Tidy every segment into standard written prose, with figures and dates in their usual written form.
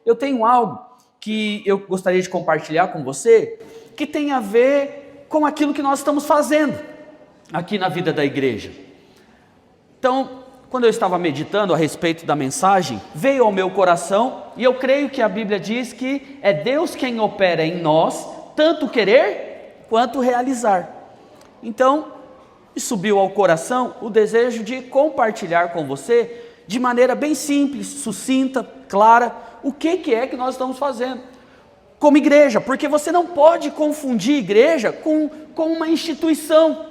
eu tenho algo que eu gostaria de compartilhar com você, que tem a ver com aquilo que nós estamos fazendo aqui na vida da igreja. Então, quando eu estava meditando a respeito da mensagem, veio ao meu coração, e eu creio que a Bíblia diz que é Deus quem opera em nós, tanto querer quanto realizar. Então, me subiu ao coração o desejo de compartilhar com você, de maneira bem simples, sucinta, clara, o que é que nós estamos fazendo como igreja, porque você não pode confundir igreja com uma instituição.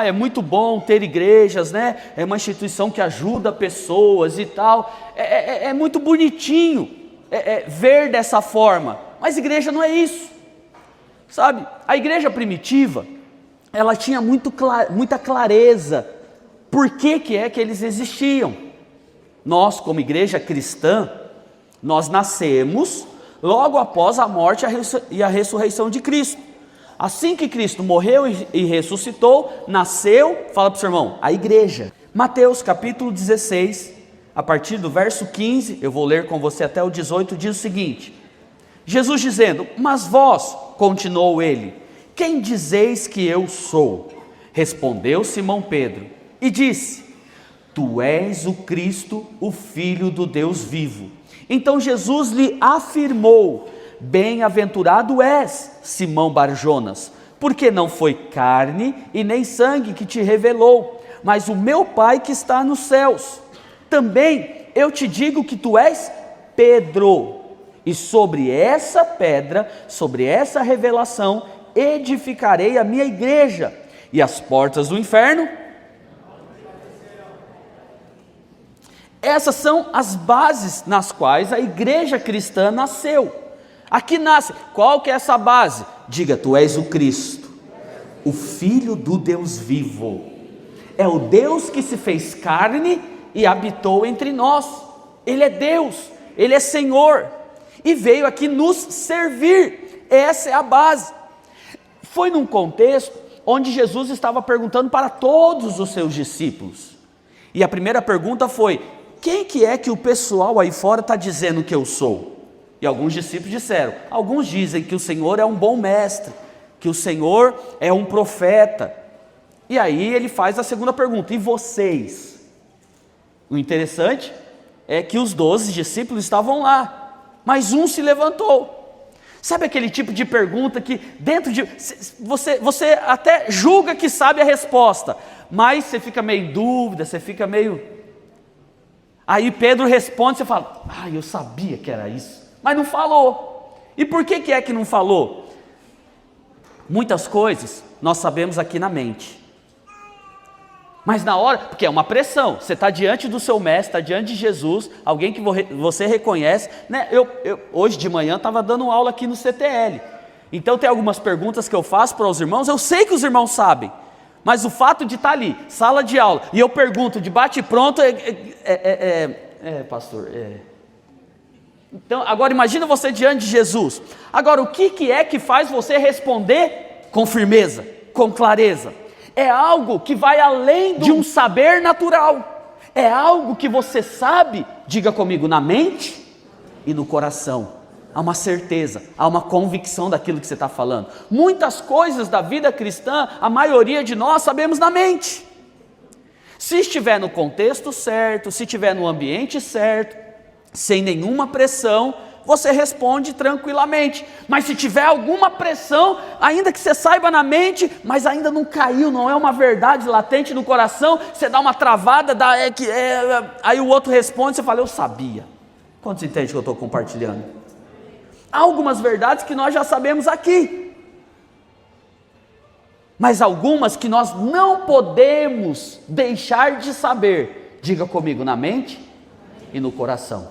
É muito bom ter igrejas, né? É uma instituição que ajuda pessoas e tal, é muito bonitinho ver dessa forma, mas igreja não é isso, sabe? A igreja primitiva, ela tinha muita clareza, por que é que eles existiam. Nós, como igreja cristã, nós nascemos logo após a morte e a ressurreição de Cristo. Assim que Cristo morreu e ressuscitou, nasceu, fala para o seu irmão, a igreja. Mateus capítulo 16, a partir do verso 15, eu vou ler com você até o 18, diz o seguinte: Jesus dizendo, mas vós, continuou ele, quem dizeis que eu sou? Respondeu Simão Pedro e disse, tu és o Cristo, o Filho do Deus vivo. Então Jesus lhe afirmou, bem-aventurado és, Simão Barjonas, porque não foi carne e nem sangue que te revelou, mas o meu Pai que está nos céus. Também eu te digo que tu és Pedro, e sobre essa pedra, sobre essa revelação, edificarei a minha igreja, e as portas do inferno. Essas são as bases nas quais a igreja cristã nasceu. Aqui nasce, qual que é essa base? Diga, tu és o Cristo, o Filho do Deus vivo. É o Deus que se fez carne e habitou entre nós. Ele é Deus, Ele é Senhor, e veio aqui nos servir. Essa é a base. Foi num contexto onde Jesus estava perguntando para todos os seus discípulos, e a primeira pergunta foi, quem que é que o pessoal aí fora está dizendo que eu sou? E alguns discípulos disseram, alguns dizem que o Senhor é um bom mestre, que o Senhor é um profeta. E aí ele faz a segunda pergunta, e vocês? O interessante é que os 12 discípulos estavam lá, mas um se levantou. Sabe aquele tipo de pergunta que dentro de você até julga que sabe a resposta, mas você fica meio em dúvida, você fica meio... Aí Pedro responde, você fala, eu sabia que era isso, mas não falou. E por que é que não falou? Muitas coisas nós sabemos aqui na mente, mas na hora, porque é uma pressão, você está diante do seu mestre, está diante de Jesus, alguém que você reconhece, né? Eu hoje de manhã estava dando aula aqui no CTL, então tem algumas perguntas que eu faço para os irmãos, eu sei que os irmãos sabem, mas o fato de estar ali, sala de aula, e eu pergunto de bate pronto, pastor, Então, agora imagina você diante de Jesus. Agora, o que é que faz você responder com firmeza, com clareza? É algo que vai além de um saber natural. É algo que você sabe, diga comigo, na mente e no coração. Há uma certeza, há uma convicção daquilo que você está falando. Muitas coisas da vida cristã, a maioria de nós sabemos na mente. Se estiver no contexto certo, se estiver no ambiente certo, sem nenhuma pressão, você responde tranquilamente. Mas se tiver alguma pressão, ainda que você saiba na mente, mas ainda não caiu, não é uma verdade latente no coração, você dá uma travada, aí o outro responde, você fala, eu sabia. Quantos entendem que eu estou compartilhando? Há algumas verdades que nós já sabemos aqui, mas algumas que nós não podemos deixar de saber, diga comigo, na mente e no coração.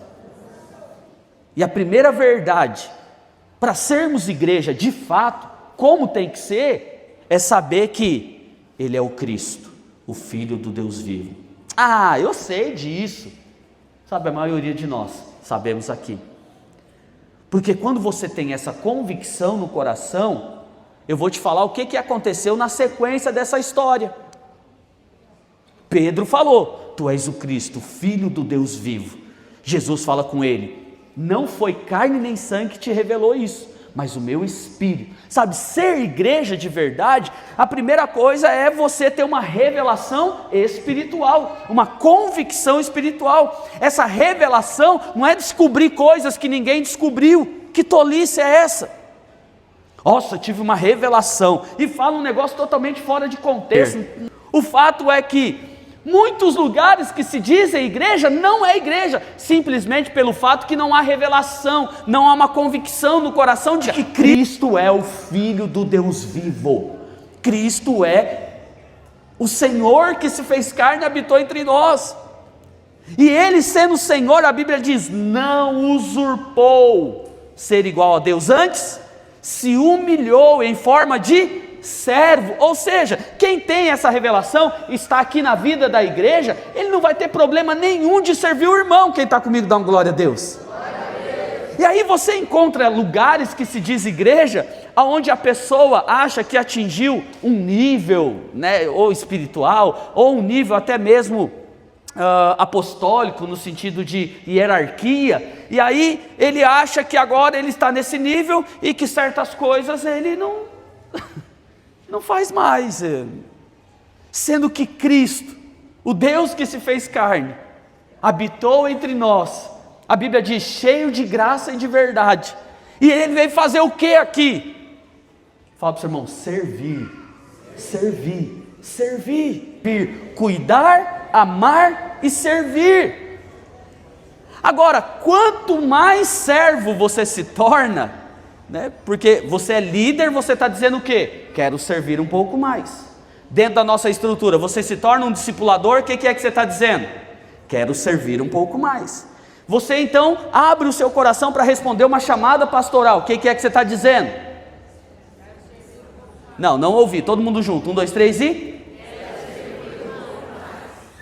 E a primeira verdade, para sermos igreja de fato, como tem que ser, é saber que Ele é o Cristo, o Filho do Deus vivo. Eu sei disso, sabe, a maioria de nós sabemos aqui. Porque quando você tem essa convicção no coração, eu vou te falar o que aconteceu na sequência dessa história. Pedro falou, tu és o Cristo, Filho do Deus vivo. Jesus fala com ele, não foi carne nem sangue que te revelou isso, mas o meu Espírito. Sabe, ser igreja de verdade, a primeira coisa é você ter uma revelação espiritual, uma convicção espiritual. Essa revelação não é descobrir coisas que ninguém descobriu. Que tolice é essa? Nossa, tive uma revelação, e fala um negócio totalmente fora de contexto. O fato é que muitos lugares que se dizem igreja, não é igreja, simplesmente pelo fato que não há revelação, não há uma convicção no coração de que Cristo é o Filho do Deus vivo, Cristo é o Senhor que se fez carne e habitou entre nós, e Ele sendo Senhor, a Bíblia diz, não usurpou ser igual a Deus, antes se humilhou em forma de servo, ou seja, quem tem essa revelação, está aqui na vida da igreja, ele não vai ter problema nenhum de servir o irmão. Quem está comigo dá uma glória a Deus. E aí você encontra lugares que se diz igreja, onde a pessoa acha que atingiu um nível, né, ou espiritual, ou um nível até mesmo apostólico, no sentido de hierarquia, e aí ele acha que agora ele está nesse nível, e que certas coisas ele não faz mais, sendo que Cristo, o Deus que se fez carne, habitou entre nós, a Bíblia diz, cheio de graça e de verdade, e Ele veio fazer o que aqui? Fala para o seu irmão, servir, cuidar, amar e servir. Agora, quanto mais servo você se torna, né? Porque você é líder, você está dizendo o quê? Quero servir um pouco mais. Dentro da nossa estrutura, você se torna um discipulador, o que é que você está dizendo? Quero servir um pouco mais. Você então abre o seu coração para responder uma chamada pastoral, o que é que você está dizendo? Não ouvi, todo mundo junto, 1, 2, 3 e...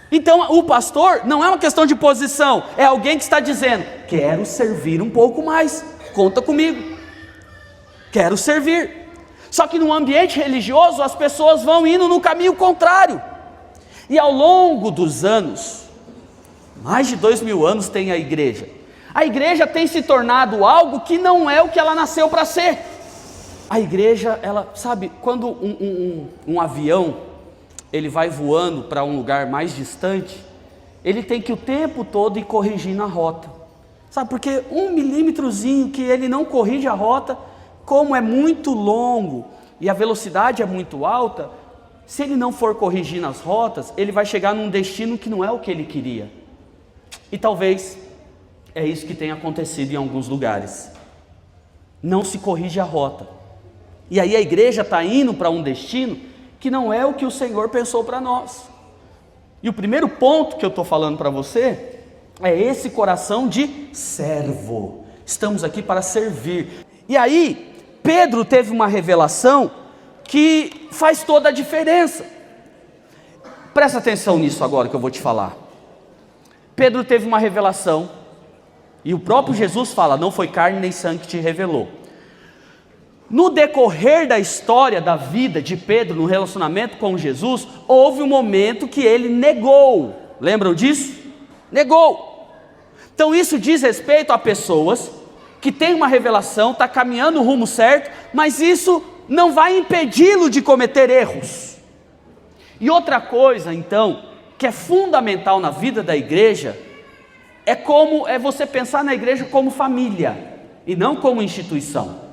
Então o pastor não é uma questão de posição, é alguém que está dizendo, quero servir um pouco mais, conta comigo. Quero servir. Só que no ambiente religioso as pessoas vão indo no caminho contrário, e ao longo dos anos, mais de 2000 anos tem a igreja tem se tornado algo que não é o que ela nasceu para ser. A igreja, ela sabe, quando um avião ele vai voando para um lugar mais distante, ele tem que o tempo todo ir corrigindo a rota, sabe, porque 1 milímetrozinho que ele não corrige a rota, como é muito longo e a velocidade é muito alta, se ele não for corrigindo as rotas, ele vai chegar num destino que não é o que ele queria. E talvez é isso que tenha acontecido em alguns lugares. Não se corrige a rota, e aí a igreja está indo para um destino que não é o que o Senhor pensou para nós. E o primeiro ponto que eu estou falando para você é esse coração de servo. Estamos aqui para servir. E aí Pedro teve uma revelação que faz toda a diferença. Presta atenção nisso agora que eu vou te falar. Pedro teve uma revelação, e o próprio Jesus fala, não foi carne nem sangue que te revelou. No decorrer da história da vida de Pedro, no relacionamento com Jesus, houve um momento que ele negou. Lembram disso? Negou. Então isso diz respeito a pessoas que têm uma revelação, está caminhando no rumo certo, mas isso não vai impedi-lo de cometer erros. E outra coisa então, que é fundamental na vida da igreja, é você pensar na igreja como família, e não como instituição.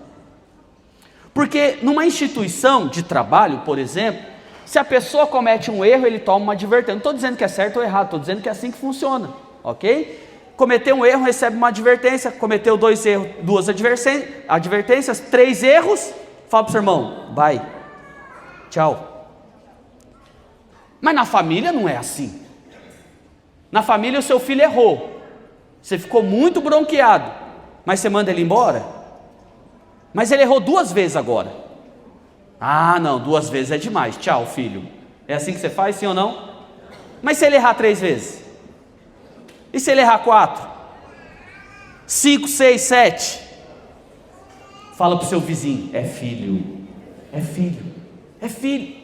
Porque numa instituição de trabalho, por exemplo, se a pessoa comete um erro, ele toma uma advertência. Não estou dizendo que é certo ou errado, estou dizendo que é assim que funciona, ok? Cometeu um erro, recebe uma advertência. Cometeu 2 erros, 2 advertências, 3 erros, fala para o seu irmão, vai, tchau. Mas na família não é assim. Na família o seu filho errou, você ficou muito bronqueado, mas você manda ele embora? Mas ele errou 2 vezes agora. Ah, não, 2 vezes é demais. Tchau, filho. É assim que você faz, sim ou não? Mas se ele errar 3 vezes? E se ele errar 4? 5, 6, 7? Fala para o seu vizinho, é filho. É filho. É filho.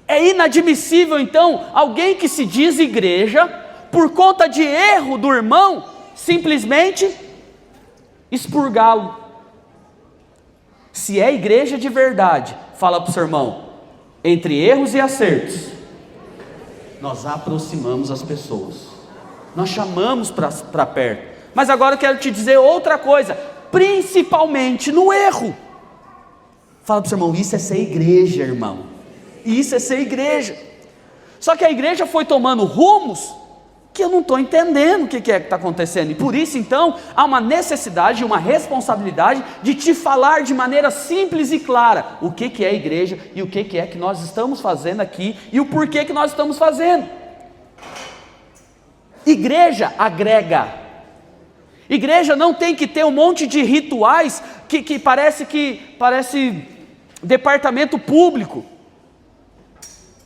É inadmissível então, alguém que se diz igreja, por conta de erro do irmão, simplesmente expurgá-lo. Se é igreja de verdade, fala para o seu irmão, entre erros e acertos, nós aproximamos as pessoas, nós chamamos para perto. Mas agora eu quero te dizer outra coisa, principalmente no erro. Fala para o seu irmão, isso é ser igreja, irmão, isso é ser igreja. Só que a igreja foi tomando rumos que eu não estou entendendo o que é que está acontecendo, e por isso então há uma necessidade, uma responsabilidade de te falar de maneira simples e clara o que é a igreja e o que é que nós estamos fazendo aqui e o porquê que nós estamos fazendo. Igreja agrega. Igreja não tem que ter um monte de rituais que parece departamento público,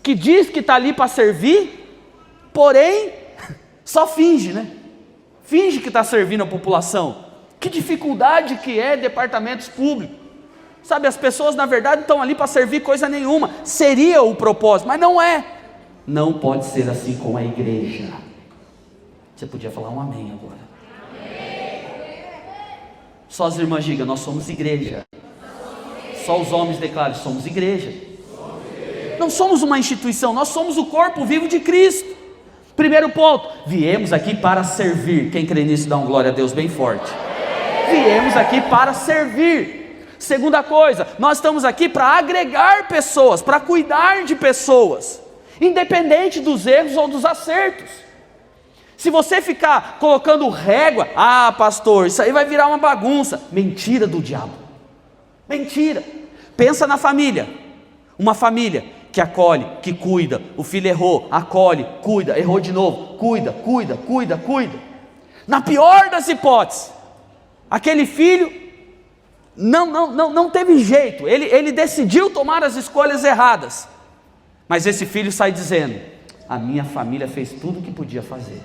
que diz que está ali para servir, porém só finge, né? Finge que está servindo a população. Que dificuldade que é departamentos públicos. Sabe, as pessoas na verdade estão ali para servir coisa nenhuma. Seria o propósito, mas não é. Não pode ser assim com a igreja. Você podia falar um amém agora. Só as irmãs digam, nós somos igreja. Só os homens declarem, somos igreja. Não somos uma instituição, nós somos o corpo vivo de Cristo. Primeiro ponto, viemos aqui para servir. Quem crê nisso dá um glória a Deus bem forte. Viemos aqui para servir. Segunda coisa, nós estamos aqui para agregar pessoas, para cuidar de pessoas, independente dos erros ou dos acertos. Se você ficar colocando régua, pastor, isso aí vai virar uma bagunça. Mentira do diabo. Mentira. Pensa na família. Uma família que acolhe, que cuida. O filho errou, acolhe, cuida, errou de novo, cuida. Na pior das hipóteses, aquele filho não teve jeito, ele decidiu tomar as escolhas erradas, mas esse filho sai dizendo, a minha família fez tudo o que podia fazer.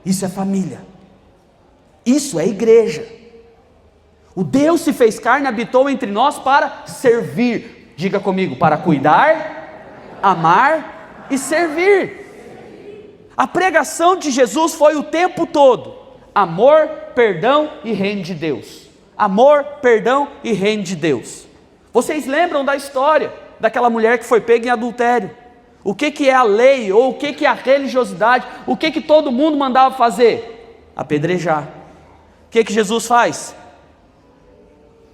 Isso é família, isso é igreja. O Deus se fez carne, habitou entre nós para servir. Diga comigo, para cuidar, amar e servir. A pregação de Jesus foi o tempo todo amor, perdão e reino de Deus. Amor, perdão e reino de Deus. Vocês lembram da história daquela mulher que foi pega em adultério? O que é a lei, ou o que é a religiosidade? O que todo mundo mandava fazer? Apedrejar. O que Jesus faz?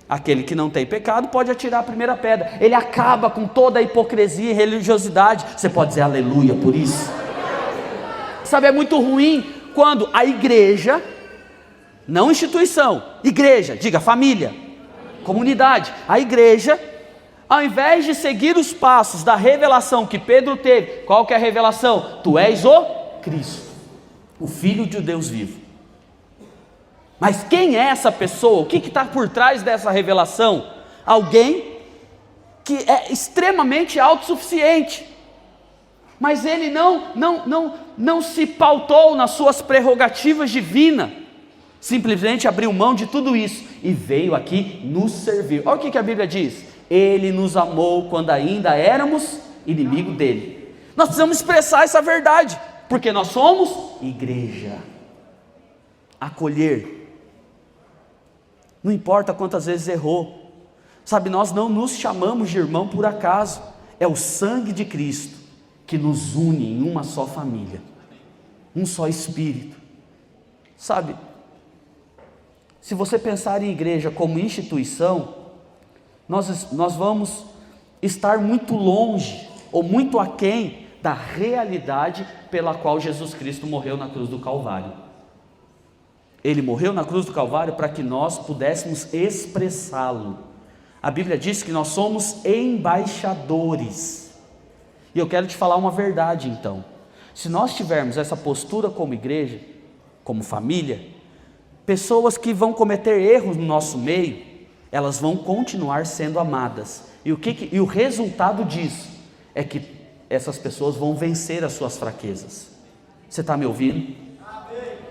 Aquele que não tem pecado pode atirar a primeira pedra. Ele acaba com toda a hipocrisia e religiosidade. Você pode dizer aleluia por isso? Sabe, é muito ruim quando a igreja, não instituição, igreja, diga família, comunidade, a igreja, ao invés de seguir os passos da revelação que Pedro teve, qual que é a revelação? Tu és o Cristo, o Filho de Deus vivo. Mas quem é essa pessoa? O que está por trás dessa revelação? Alguém que é extremamente autossuficiente, mas ele não se pautou nas suas prerrogativas divinas, simplesmente abriu mão de tudo isso e veio aqui nos servir. Olha o que a Bíblia diz: Ele nos amou quando ainda éramos inimigos dele. Nós precisamos expressar essa verdade, porque nós somos igreja. Acolher. Não importa quantas vezes errou, sabe, nós não nos chamamos de irmão por acaso, é o sangue de Cristo que nos une em uma só família, um só espírito, sabe, se você pensar em igreja como instituição, nós vamos estar muito longe, ou muito aquém da realidade pela qual Jesus Cristo morreu na cruz do Calvário. Ele morreu na cruz do Calvário para que nós pudéssemos expressá-lo. A Bíblia diz que nós somos embaixadores. E eu quero te falar uma verdade então. Se nós tivermos essa postura como igreja, como família, pessoas que vão cometer erros no nosso meio, elas vão continuar sendo amadas. E o resultado disso é que essas pessoas vão vencer as suas fraquezas. Você está me ouvindo?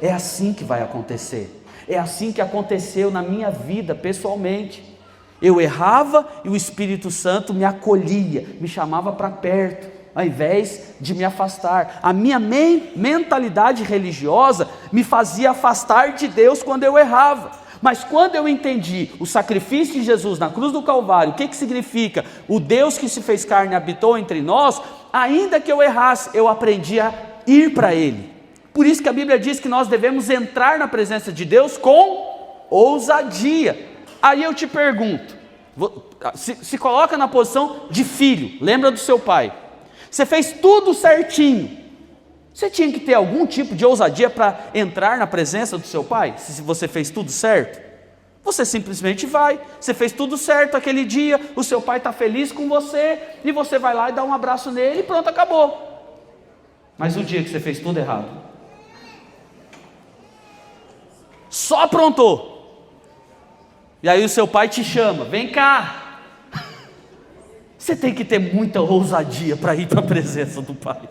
É assim que vai acontecer. É assim que aconteceu na minha vida pessoalmente. Eu errava e o Espírito Santo me acolhia, me chamava para perto, ao invés de me afastar. A minha mentalidade religiosa me fazia afastar de Deus quando eu errava. Mas quando eu entendi o sacrifício de Jesus na cruz do Calvário, o que significa? O Deus que se fez carne habitou entre nós, ainda que eu errasse, eu aprendi a ir para Ele. Por isso que a Bíblia diz que nós devemos entrar na presença de Deus com ousadia. Aí eu te pergunto, se coloca na posição de filho, lembra do seu pai. Você fez tudo certinho. Você tinha que ter algum tipo de ousadia para entrar na presença do seu pai? Se você fez tudo certo? Você simplesmente vai. Você fez tudo certo aquele dia, o seu pai está feliz com você, e você vai lá e dá um abraço nele e pronto, acabou. Mas o dia que você fez tudo errado, só aprontou, e aí o seu pai te chama, vem cá. Você tem que ter muita ousadia para ir para a presença do pai.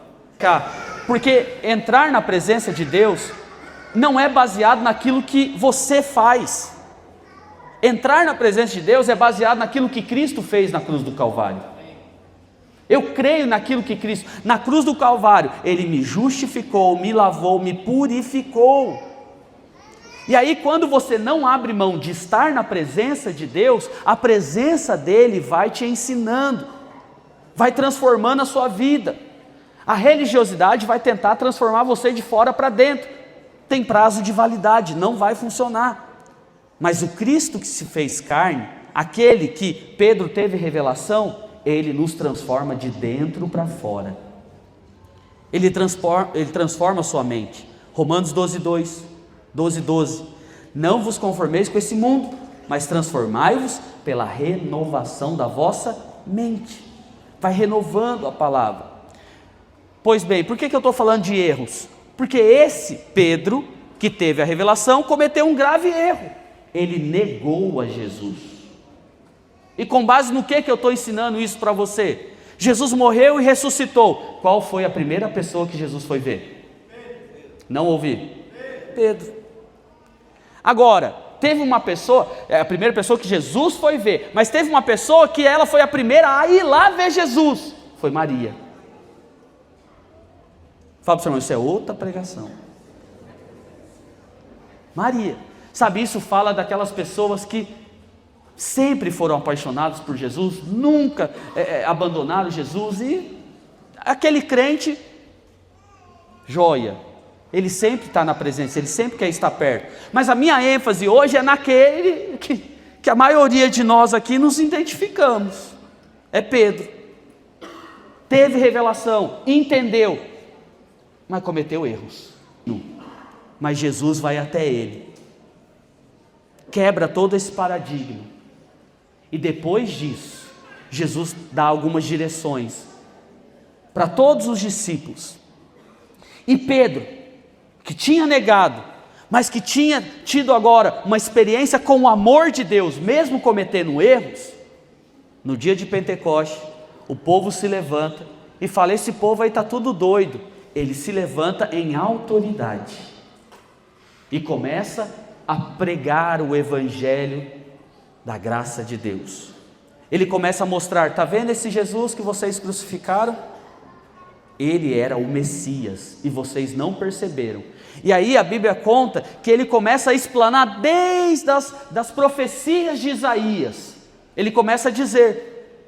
Porque entrar na presença de Deus não é baseado naquilo que você faz. Entrar na presença de Deus é baseado naquilo que Cristo fez na cruz do Calvário. Eu creio naquilo que Cristo, na cruz do Calvário, Ele me justificou, me lavou, me purificou. E aí quando você não abre mão de estar na presença de Deus, a presença dEle vai te ensinando, vai transformando a sua vida. A religiosidade vai tentar transformar você de fora para dentro. Tem prazo de validade, não vai funcionar. Mas o Cristo que se fez carne, aquele que Pedro teve revelação, Ele nos transforma de dentro para fora. Ele transforma a sua mente. Romanos 12:12. Não vos conformeis com esse mundo, mas transformai-vos pela renovação da vossa mente. Vai renovando a palavra. Pois bem, por que eu estou falando de erros? Porque esse Pedro, que teve a revelação, cometeu um grave erro. Ele negou a Jesus. E com base no que eu estou ensinando isso para você? Jesus morreu e ressuscitou. Qual foi a primeira pessoa que Jesus foi ver? Não ouvi. Pedro. Agora, teve uma pessoa, a primeira pessoa que Jesus foi ver, mas teve uma pessoa que ela foi a primeira a ir lá ver Jesus. Foi Maria. Fala para o seu irmão, isso é outra pregação. Maria, sabe, isso fala daquelas pessoas que sempre foram apaixonadas por Jesus, nunca abandonaram Jesus, e aquele crente, joia, ele sempre está na presença, ele sempre quer estar perto. Mas a minha ênfase hoje é naquele que a maioria de nós aqui nos identificamos, é Pedro. Teve revelação, entendeu, mas cometeu erros. Mas Jesus vai até ele, quebra todo esse paradigma, e depois disso, Jesus dá algumas direções para todos os discípulos. E Pedro, que tinha negado, mas que tinha tido agora uma experiência com o amor de Deus, mesmo cometendo erros, no dia de Pentecoste, o povo se levanta e fala, esse povo aí está tudo doido. Ele se levanta em autoridade e começa a pregar o evangelho da graça de Deus. Ele começa a mostrar, está vendo esse Jesus que vocês crucificaram? Ele era o Messias e vocês não perceberam. E aí a Bíblia conta que ele começa a explanar desde das profecias de Isaías. Ele começa a dizer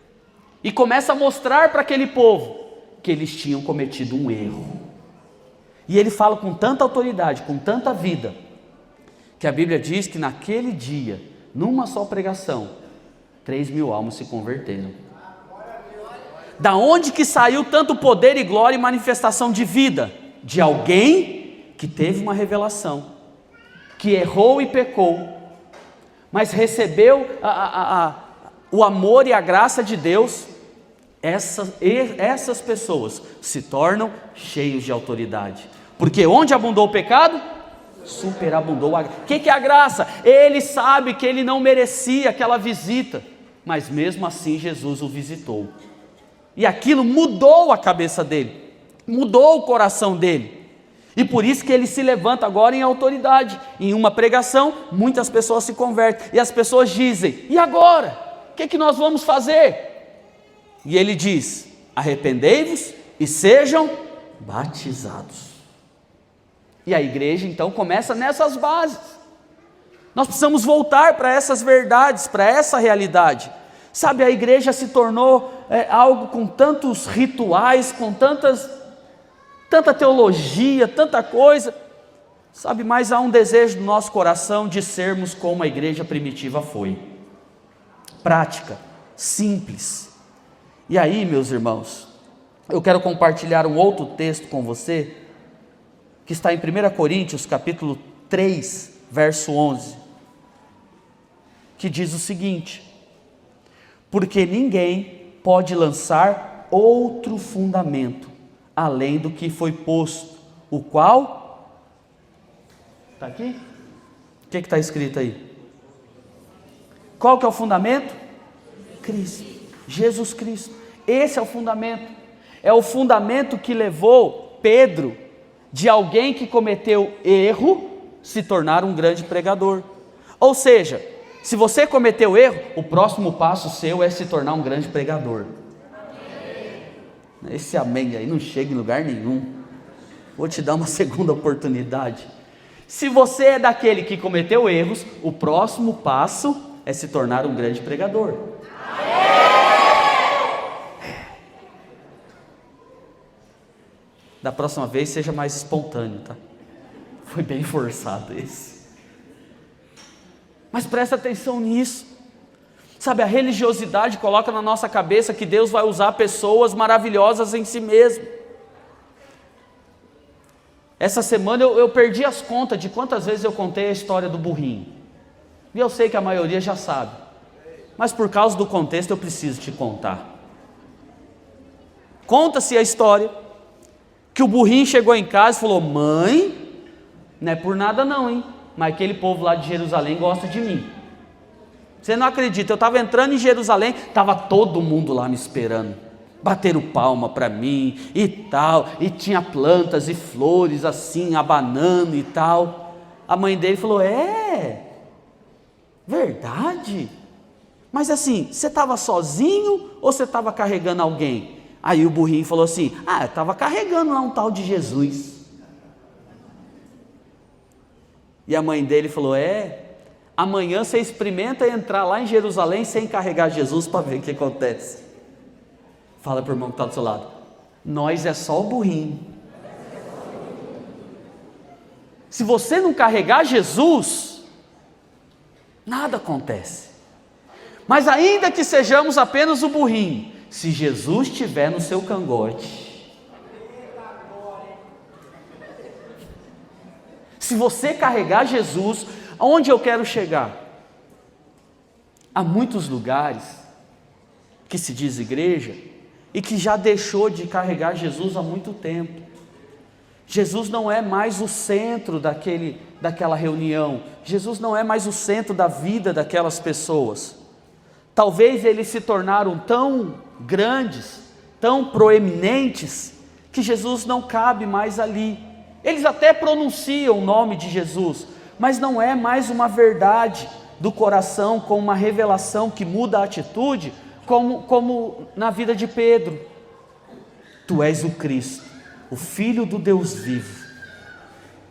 e começa a mostrar para aquele povo que eles tinham cometido um erro. E ele fala com tanta autoridade, com tanta vida, que a Bíblia diz que naquele dia, numa só pregação, 3.000 almas se converteram. Da onde que saiu tanto poder e glória e manifestação de vida? De alguém que teve uma revelação, que errou e pecou, mas recebeu o amor e a graça de Deus. Essas pessoas se tornam cheios de autoridade, porque onde abundou o pecado, superabundou a graça. O que é a graça? Ele sabe que ele não merecia aquela visita, mas mesmo assim Jesus o visitou, e aquilo mudou a cabeça dele, mudou o coração dele, e por isso que ele se levanta agora em autoridade. Em uma pregação, muitas pessoas se convertem, e as pessoas dizem, e agora? O que nós vamos fazer? E ele diz, arrependei-vos e sejam batizados. E a igreja então começa nessas bases. Nós precisamos voltar para essas verdades, para essa realidade. Sabe, a igreja se tornou algo com tantos rituais, com tanta teologia, tanta coisa. Sabe, mas há um desejo no nosso coração de sermos como a igreja primitiva foi. Prática, simples. E aí, meus irmãos, eu quero compartilhar um outro texto com você, que está em 1 Coríntios, capítulo 3, verso 11, que diz o seguinte: porque ninguém pode lançar outro fundamento, além do que foi posto, o qual, está aqui? O que está escrito aí? Qual que é o fundamento? Cristo, Jesus Cristo. Esse é o fundamento. É o fundamento que levou Pedro, de alguém que cometeu erro, se tornar um grande pregador. Ou seja, se você cometeu erro, o próximo passo seu é se tornar um grande pregador. Amém. Esse amém aí não chega em lugar nenhum. Vou te dar uma segunda oportunidade. Se você é daquele que cometeu erros, o próximo passo é se tornar um grande pregador. Da próxima vez seja mais espontâneo, tá? Foi bem forçado esse. Mas presta atenção nisso. Sabe, a religiosidade coloca na nossa cabeça que Deus vai usar pessoas maravilhosas em si mesmo. Essa semana eu perdi as contas de quantas vezes eu contei a história do burrinho. E eu sei que a maioria já sabe. Mas por causa do contexto eu preciso te contar. Conta-se a história que o burrinho chegou em casa e falou: mãe, não é por nada não, hein? Mas aquele povo lá de Jerusalém gosta de mim. Você não acredita, eu estava entrando em Jerusalém, estava todo mundo lá me esperando. Bateram palma para mim e tal, e tinha plantas e flores assim, abanando e tal. A mãe dele falou: é? Verdade? Mas assim, você estava sozinho ou você estava carregando alguém? Aí o burrinho falou assim: eu estava carregando lá um tal de Jesus. E a mãe dele falou: amanhã você experimenta entrar lá em Jerusalém sem carregar Jesus para ver o que acontece. Fala para o irmão que está do seu lado: nós é só o burrinho. Se você não carregar Jesus, nada acontece. Mas ainda que sejamos apenas o burrinho, se Jesus estiver no seu cangote, se você carregar Jesus, aonde eu quero chegar? Há muitos lugares que se diz igreja e que já deixou de carregar Jesus há muito tempo. Jesus não é mais o centro daquela reunião. Jesus não é mais o centro da vida daquelas pessoas. Talvez eles se tornaram tão grandes, tão proeminentes, que Jesus não cabe mais ali. Eles até pronunciam o nome de Jesus, mas não é mais uma verdade do coração, com uma revelação que muda a atitude, como na vida de Pedro. Tu és o Cristo, o Filho do Deus vivo.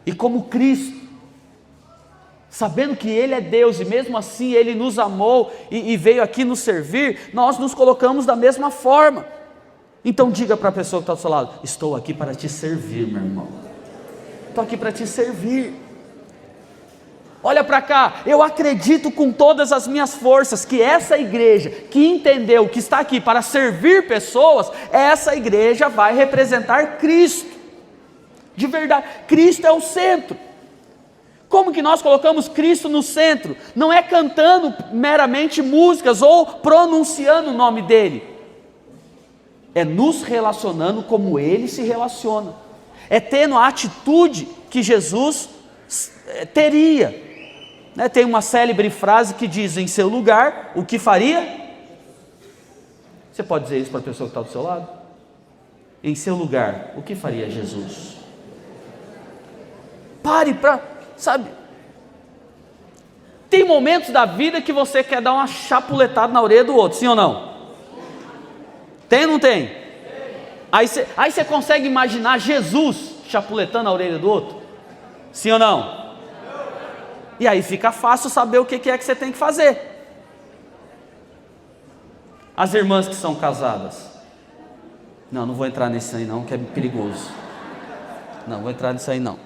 E como Cristo, sabendo que Ele é Deus e mesmo assim Ele nos amou e veio aqui nos servir, nós nos colocamos da mesma forma. Então diga para a pessoa que está do seu lado: estou aqui para te servir, meu irmão. Estou aqui para te servir. Olha para cá, eu acredito com todas as minhas forças que essa igreja que entendeu que está aqui para servir pessoas, essa igreja vai representar Cristo. De verdade, Cristo é o centro. Como que nós colocamos Cristo no centro? Não é cantando meramente músicas ou pronunciando o nome dele. É nos relacionando como ele se relaciona. É tendo a atitude que Jesus teria. Tem uma célebre frase que diz: em seu lugar, o que faria? Você pode dizer isso para a pessoa que está do seu lado? Em seu lugar, o que faria Jesus? Pare para, sabe, tem momentos da vida que você quer dar uma chapuletada na orelha do outro, sim ou não? Tem ou não tem? Aí você consegue imaginar Jesus chapuletando a orelha do outro? Sim ou não? E aí fica fácil saber o que é que você tem que fazer. As irmãs que são casadas. Não vou entrar nisso aí não, que é perigoso. Não vou entrar nisso aí não.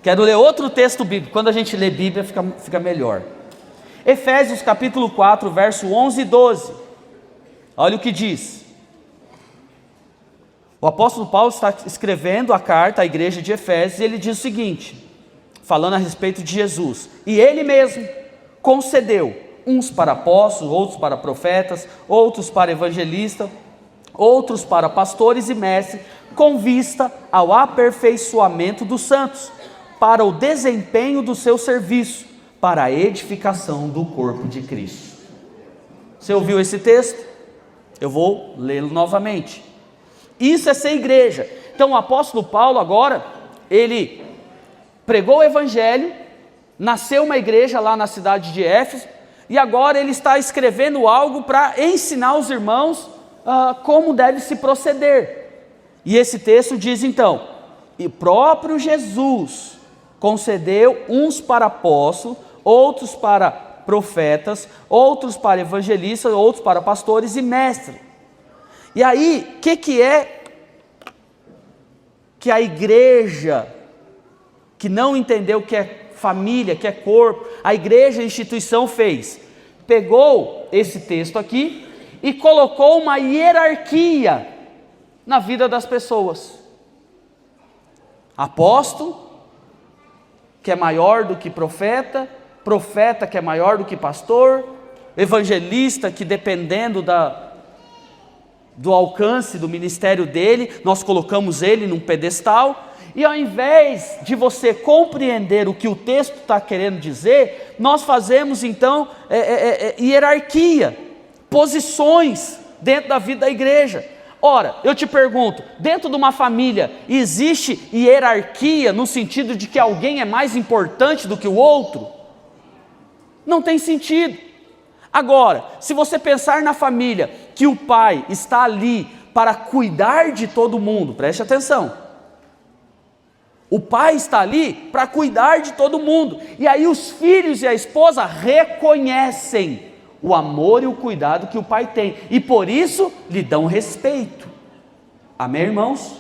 Quero ler outro texto bíblico. Quando a gente lê Bíblia fica melhor. Efésios capítulo 4, verso 11 e 12. Olha o que diz. O apóstolo Paulo está escrevendo a carta à igreja de Efésios e ele diz o seguinte, falando a respeito de Jesus. E ele mesmo concedeu uns para apóstolos, outros para profetas, outros para evangelistas, outros para pastores e mestres, com vista ao aperfeiçoamento dos santos, para o desempenho do seu serviço, para a edificação do corpo de Cristo. Você ouviu esse texto? Eu vou lê-lo novamente. Isso é ser igreja. Então o apóstolo Paulo agora, ele pregou o evangelho, nasceu uma igreja lá na cidade de Éfeso, e agora ele está escrevendo algo para ensinar os irmãos como deve se proceder. E esse texto diz então, e próprio Jesus concedeu uns para apóstolos, outros para profetas, outros para evangelistas, outros para pastores e mestres. E aí, o que é que a igreja, que não entendeu o que é família, que é corpo, a igreja, a instituição fez? Pegou esse texto aqui e colocou uma hierarquia na vida das pessoas. Apóstolo, que é maior do que profeta, profeta que é maior do que pastor, evangelista que dependendo do alcance do ministério dele, nós colocamos ele num pedestal, e ao invés de você compreender o que o texto está querendo dizer, nós fazemos então hierarquia, posições dentro da vida da igreja. Ora, eu te pergunto, dentro de uma família existe hierarquia no sentido de que alguém é mais importante do que o outro? Não tem sentido. Agora, se você pensar na família, que o pai está ali para cuidar de todo mundo, preste atenção. O pai está ali para cuidar de todo mundo, e aí os filhos e a esposa reconhecem o amor e o cuidado que o pai tem, e por isso lhe dão respeito. Amém, irmãos?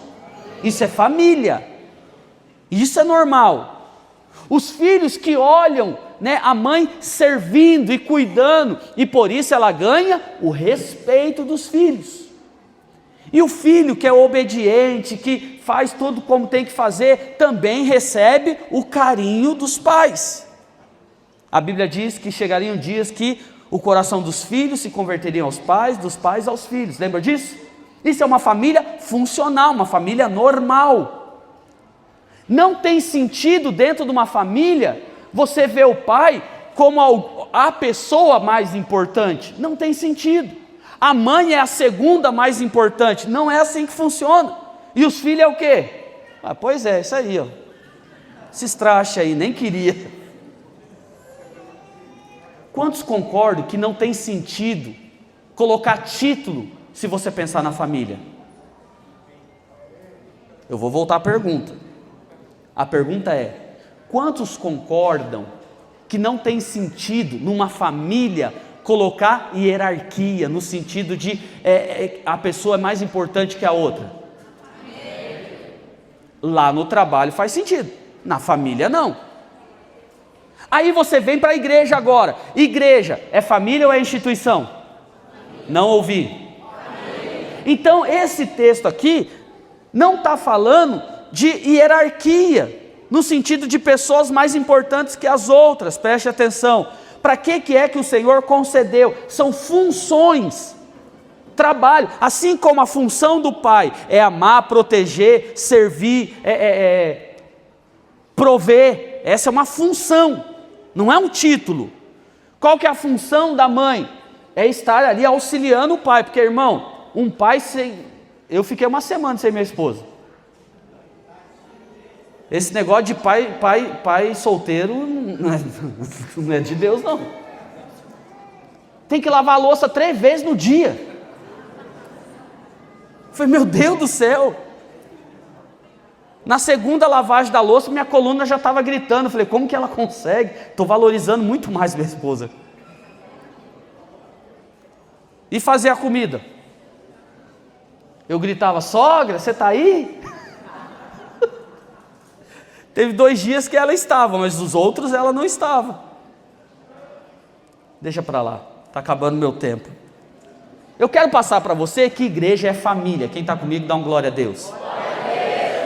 Isso é família, isso é normal. Os filhos que olham, a mãe servindo e cuidando, e por isso ela ganha o respeito dos filhos. E o filho que é obediente, que faz tudo como tem que fazer, também recebe o carinho dos pais. A Bíblia diz que chegariam dias que o coração dos filhos se converteria aos pais, dos pais aos filhos. Lembra disso? Isso é uma família funcional, uma família normal. Não tem sentido dentro de uma família você ver o pai como a pessoa mais importante. Não tem sentido. A mãe é a segunda mais importante. Não é assim que funciona. E os filhos é o quê? Pois é, isso aí, ó. Se estracha aí, nem queria. Quantos concordam que não tem sentido colocar título se você pensar na família? Eu vou voltar à pergunta. A pergunta é: quantos concordam que não tem sentido numa família colocar hierarquia, no sentido de a pessoa é mais importante que a outra? Lá no trabalho faz sentido, na família não. Aí você vem para a igreja agora. Igreja é família ou é instituição? Não ouvi. Então esse texto aqui não está falando de hierarquia, no sentido de pessoas mais importantes que as outras. Preste atenção. Para que é que o Senhor concedeu? São funções, trabalho. Assim como a função do pai é amar, proteger, servir, prover. Essa é uma função, não é um título. Qual que é a função da mãe? É estar ali auxiliando o pai. Porque, irmão, um pai sem... Eu fiquei uma semana sem minha esposa. Esse negócio de pai solteiro não é de Deus, não. Tem que lavar a louça 3 vezes no dia. Eu falei, meu Deus do céu. Na segunda lavagem da louça, minha coluna já estava gritando. Eu falei, como que ela consegue? Estou valorizando muito mais minha esposa. E fazer a comida. Eu gritava, sogra, você está aí? Teve 2 dias que ela estava, mas os outros ela não estava. Deixa para lá, está acabando meu tempo. Eu quero passar para você que igreja é família. Quem está comigo, dá um glória a Deus.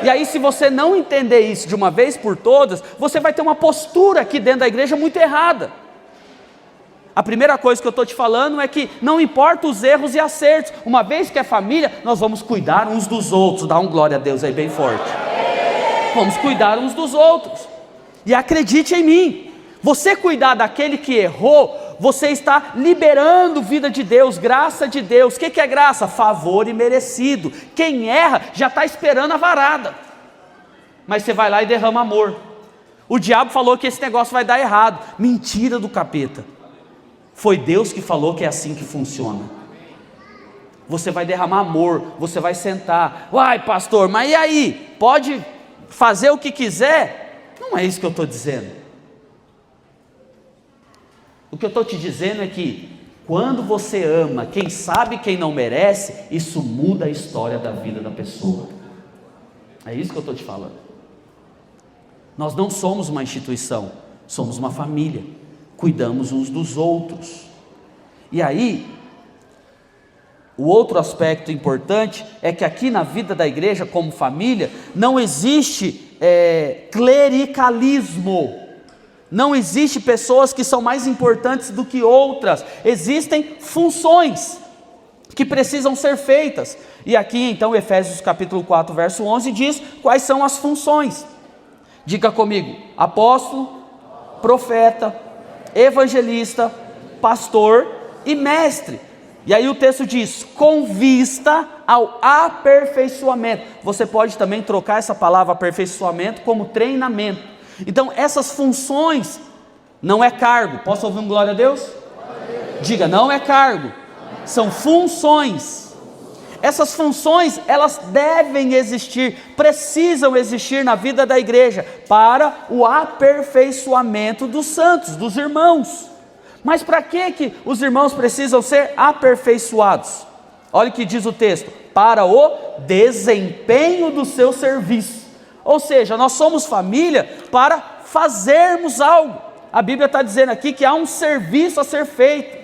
E aí, se você não entender isso de uma vez por todas, você vai ter uma postura aqui dentro da igreja muito errada. A primeira coisa que eu estou te falando é que não importa os erros e acertos, uma vez que é família, nós vamos cuidar uns dos outros. Dá um glória a Deus aí bem forte. Vamos cuidar uns dos outros. E acredite em mim, você cuidar daquele que errou, você está liberando vida de Deus, graça de Deus. O que é graça? Favor imerecido. Quem erra já está esperando a varada, mas você vai lá e derrama amor. O diabo falou que esse negócio vai dar errado. Mentira do capeta. Foi Deus que falou que é assim que funciona. Você vai derramar amor, você vai sentar. Uai, pastor, mas e aí? Pode fazer o que quiser? Não é isso que eu estou dizendo. O que eu estou te dizendo é que quando você ama quem sabe quem não merece, isso muda a história da vida da pessoa. É isso que eu estou te falando. Nós não somos uma instituição, somos uma família. Cuidamos uns dos outros. E aí, o outro aspecto importante é que aqui na vida da igreja, como família, não existe clericalismo. Não existe pessoas que são mais importantes do que outras. Existem funções que precisam ser feitas. E aqui então Efésios capítulo 4 verso 11 diz quais são as funções. Diga comigo: apóstolo, profeta, evangelista, pastor e mestre. E aí o texto diz, com vista ao aperfeiçoamento. Você pode também trocar essa palavra aperfeiçoamento como treinamento. Então essas funções não é cargo. Posso ouvir um glória a Deus? Diga, não é cargo, são funções. Essas funções, elas devem existir, precisam existir na vida da igreja, para o aperfeiçoamento dos santos, dos irmãos. Mas para que os irmãos precisam ser aperfeiçoados? Olha o que diz o texto: para o desempenho do seu serviço. Ou seja, nós somos família para fazermos algo. A Bíblia está dizendo aqui que há um serviço a ser feito.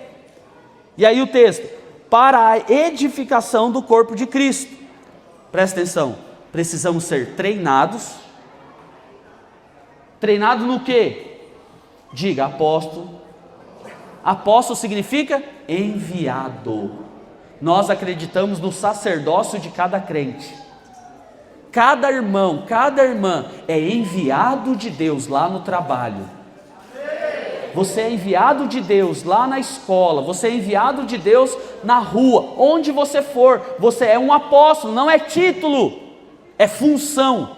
E aí o texto: para a edificação do corpo de Cristo. Presta atenção, precisamos ser treinados. Treinado no quê? Diga, apóstolo. Apóstolo significa enviado. Nós acreditamos no sacerdócio de cada crente. Cada irmão, cada irmã é enviado de Deus lá no trabalho. Você é enviado de Deus lá na escola, você é enviado de Deus na rua, onde você for, você é um apóstolo, não é título, é função.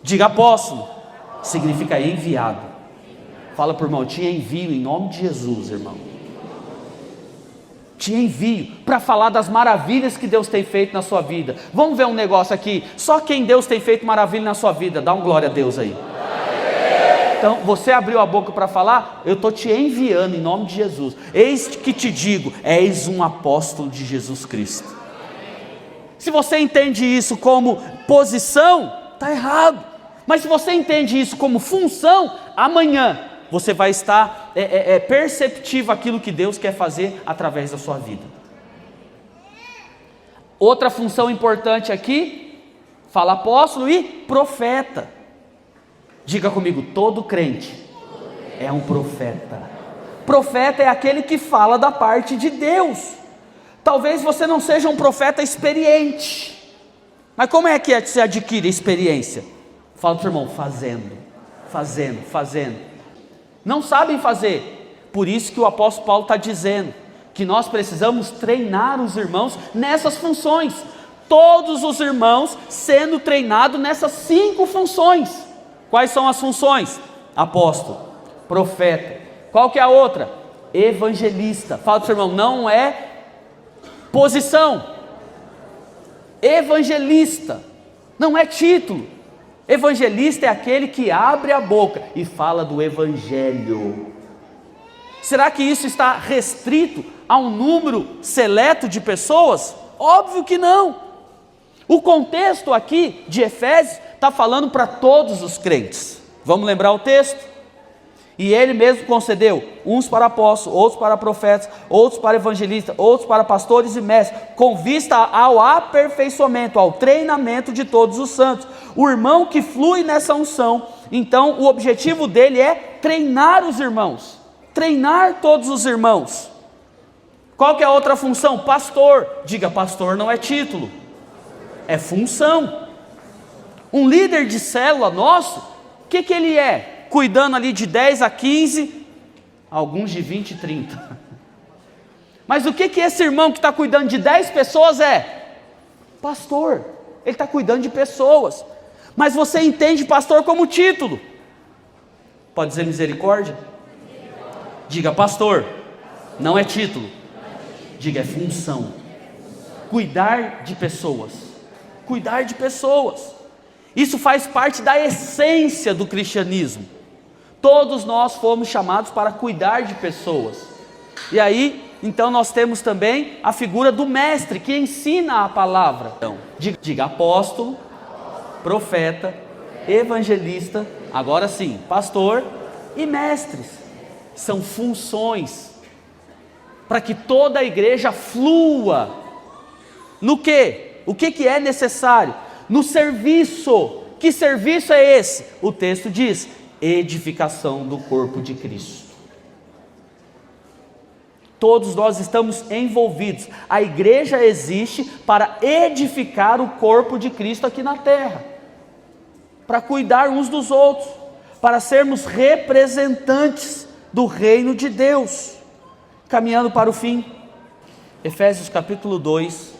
Diga apóstolo, significa enviado. Fala para o irmão, te envio em nome de Jesus, irmão. Te envio para falar das maravilhas que Deus tem feito na sua vida. Vamos ver um negócio aqui, só quem Deus tem feito maravilha na sua vida, dá um glória a Deus aí. Então, você abriu a boca para falar, eu estou te enviando em nome de Jesus. Eis que te digo, és um apóstolo de Jesus Cristo. Se você entende isso como posição, está errado. Mas se você entende isso como função, amanhã você vai estar perceptivo aquilo que Deus quer fazer através da sua vida. Outra função importante aqui, fala apóstolo e profeta. Diga comigo, todo crente é um profeta. Profeta é aquele que fala da parte de Deus. Talvez você não seja um profeta experiente, mas como é que se adquire experiência? Fala para o irmão, fazendo. Não sabem fazer, por isso que o apóstolo Paulo está dizendo que nós precisamos treinar os irmãos nessas funções. Todos os irmãos sendo treinados nessas 5 funções. Quais são as funções? Apóstolo, profeta. Qual que é a outra? Evangelista. Fala para o seu irmão, não é posição. Evangelista, não é título. Evangelista é aquele que abre a boca e fala do Evangelho. Será que isso está restrito a um número seleto de pessoas? Óbvio que não. O contexto aqui de Efésios está falando para todos os crentes. Vamos lembrar o texto? E ele mesmo concedeu uns para apóstolos, outros para profetas, outros para evangelistas, outros para pastores e mestres, com vista ao aperfeiçoamento, ao treinamento de todos os santos. O irmão que flui nessa unção, então o objetivo dele é treinar os irmãos, treinar todos os irmãos. Qual que é a outra função? Pastor. Diga, pastor não é título, é função. Um líder de célula nosso, o que ele é? Cuidando ali de 10 a 15, alguns de 20 e 30. Mas o que esse irmão que está cuidando de 10 pessoas é? Pastor. Ele está cuidando de pessoas. Mas você entende pastor como título. Pode dizer misericórdia? Diga, pastor, não é título. Diga, é função. Cuidar de pessoas. Cuidar de pessoas. Isso faz parte da essência do cristianismo. Todos nós fomos chamados para cuidar de pessoas. E aí, então nós temos também a figura do mestre, que ensina a palavra. Então, diga apóstolo, profeta, evangelista, agora sim, pastor e mestres. São funções para que toda a igreja flua. No quê? O que é necessário? No serviço. Que serviço é esse? O texto diz: edificação do corpo de Cristo. Todos nós estamos envolvidos. A igreja existe para edificar o corpo de Cristo aqui na terra, para cuidar uns dos outros, para sermos representantes do reino de Deus. Caminhando para o fim, Efésios capítulo 2,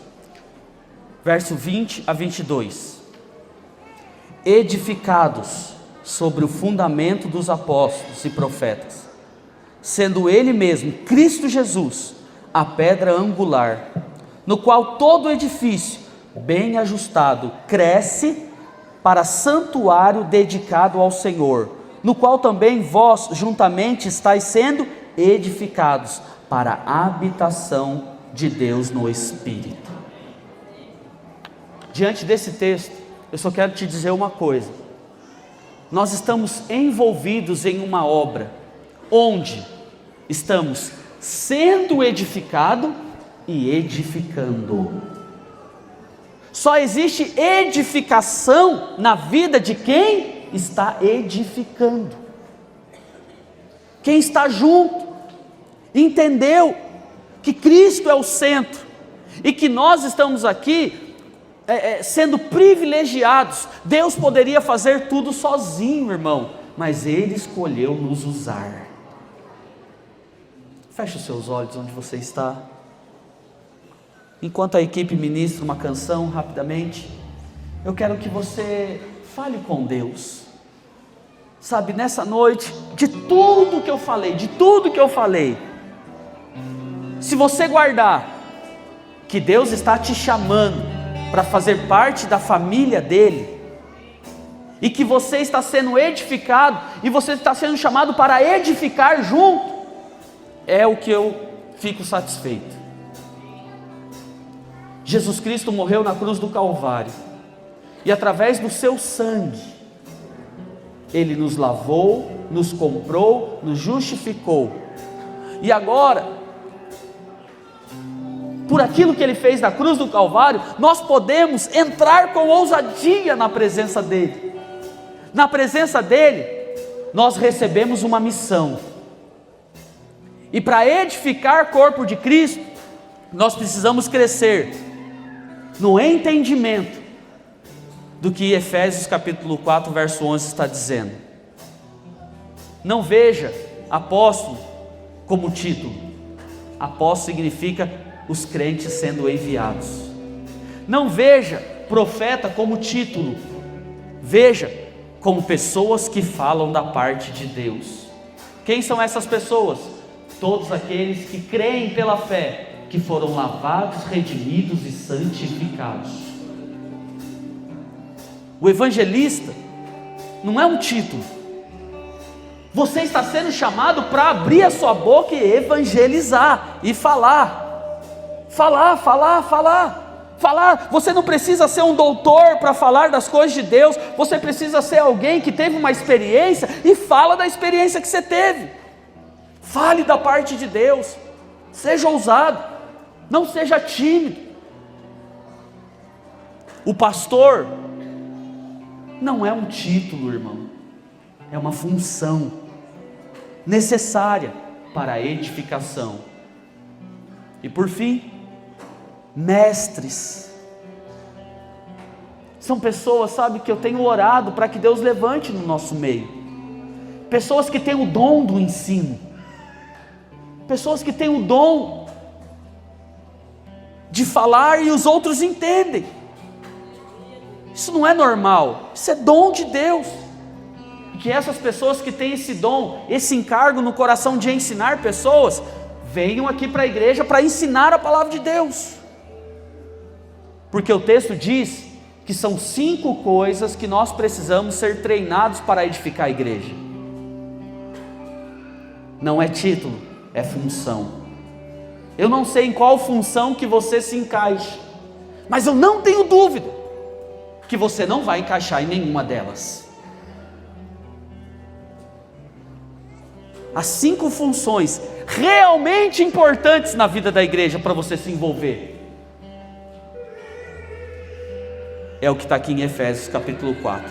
verso 20 a 22. Edificados sobre o fundamento dos apóstolos e profetas, sendo ele mesmo, Cristo Jesus, a pedra angular, no qual todo o edifício, bem ajustado, cresce para santuário dedicado ao Senhor, no qual também vós juntamente estáis sendo edificados para a habitação de Deus no Espírito. Diante desse texto, eu só quero te dizer uma coisa: nós estamos envolvidos em uma obra, onde estamos sendo edificado e edificando. Só existe edificação na vida de quem está edificando. Quem está junto, entendeu que Cristo é o centro, e que nós estamos aqui sendo privilegiados. Deus poderia fazer tudo sozinho, irmão, mas Ele escolheu nos usar. Feche os seus olhos onde você está. Enquanto a equipe ministra uma canção rapidamente, eu quero que você fale com Deus. Sabe, nessa noite, de tudo que eu falei, se você guardar que Deus está te chamando para fazer parte da família dele, e que você está sendo edificado, e você está sendo chamado para edificar junto, é o que eu fico satisfeito. Jesus Cristo morreu na cruz do Calvário, e através do seu sangue, Ele nos lavou, nos comprou, nos justificou, e agora, por aquilo que Ele fez na cruz do Calvário, nós podemos entrar com ousadia na presença dEle. Na presença dEle, nós recebemos uma missão, e para edificar o corpo de Cristo, nós precisamos crescer no entendimento do que Efésios capítulo 4, verso 11 está dizendo. Não veja apóstolo como título. Apóstolo significa os crentes sendo enviados. Não veja profeta como título. Veja como pessoas que falam da parte de Deus. Quem são essas pessoas? Todos aqueles que creem pela fé, que foram lavados, redimidos e santificados. O evangelista não é um título. Você está sendo chamado para abrir a sua boca e evangelizar e falar. Falar. Você não precisa ser um doutor para falar das coisas de Deus. Você precisa ser alguém que teve uma experiência e fala da experiência que você teve. Fale da parte de Deus. Seja ousado. Não seja tímido. O pastor não é um título, irmão. É uma função necessária para a edificação. E por fim, mestres. São pessoas, sabe, que eu tenho orado para que Deus levante no nosso meio. Pessoas que têm o dom do ensino. Pessoas que têm o dom de falar e os outros entendem. Isso não é normal, isso é dom de Deus. E que essas pessoas que têm esse dom, esse encargo no coração de ensinar pessoas, venham aqui para a igreja para ensinar a palavra de Deus. Porque o texto diz que são 5 coisas que nós precisamos ser treinados para edificar a igreja. Não é título, é função. Eu não sei em qual função que você se encaixe, mas eu não tenho dúvida que você não vai encaixar em nenhuma delas. As 5 funções realmente importantes na vida da igreja para você se envolver. É o que está aqui em Efésios capítulo 4.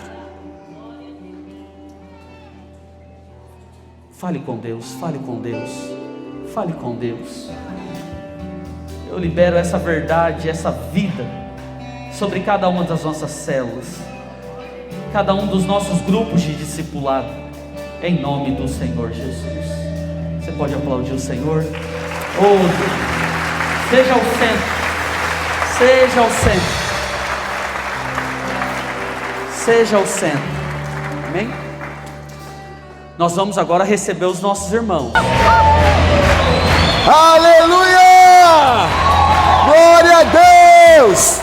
Fale com Deus, fale com Deus, fale com Deus. Eu libero essa verdade, essa vida sobre cada uma das nossas células, cada um dos nossos grupos de discipulado, em nome do Senhor Jesus. Você pode aplaudir o Senhor? Oh Deus, seja o centro, seja o centro. Seja o centro, amém? Nós vamos agora receber os nossos irmãos. Aleluia! Glória a Deus!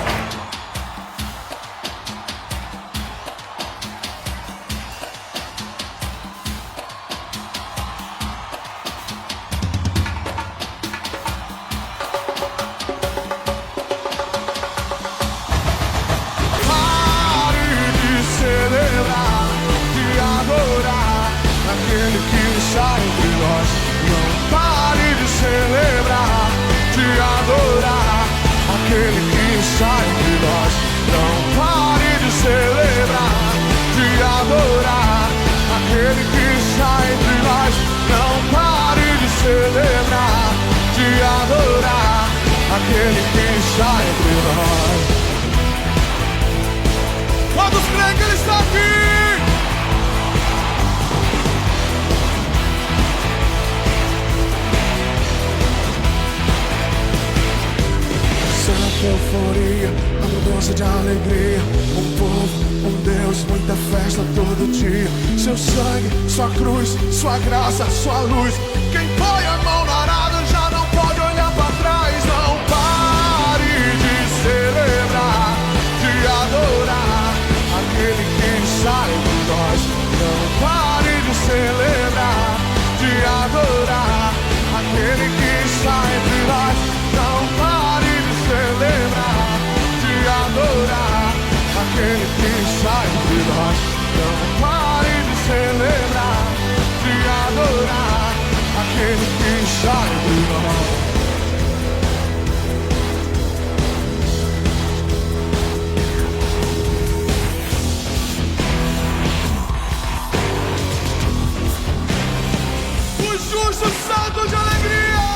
Aquele que está entre nós. Quantos creem que Ele está aqui? Santa euforia, a mudança de alegria. Um povo, um Deus, muita festa todo dia. Seu sangue, sua cruz, sua graça, sua luz. Quem põe a mão na arada já não pode olhar para trás. Não pare de celebrar, de adorar aquele que está entre nós. Não pare de celebrar, de adorar aquele que está entre nós. Não pare de celebrar, de adorar aquele que está entre nós. Não pare de celebrar, de adorar aquele que está entre nós. Os justos saltam de alegria,